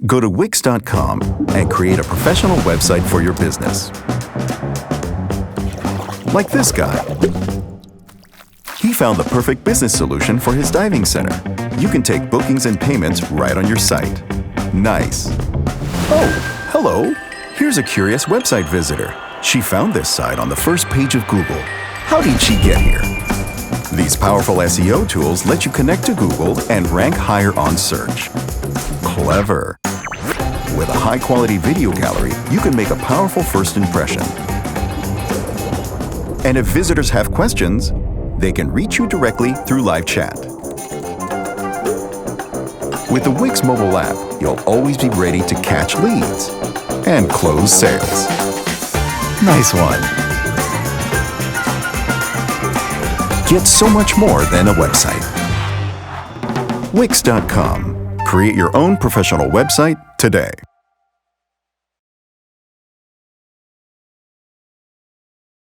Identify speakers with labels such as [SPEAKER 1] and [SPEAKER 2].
[SPEAKER 1] Go to Wix.com and create a professional website for your business. Like this guy. He found the perfect business solution for his diving center. You can take bookings and payments right on your site. Nice. Oh, hello. Here's a curious website visitor. She found this site on the first page of Google. How did she get here? These powerful SEO tools let you connect to Google and rank higher on search. Clever. With a high-quality video gallery, you can make a powerful first impression. And if visitors have questions, they can reach you directly through live chat. With the Wix mobile app, you'll always be ready to catch leads and close sales. Nice one. Get so much more than a website. Wix.com. Create your own professional website today.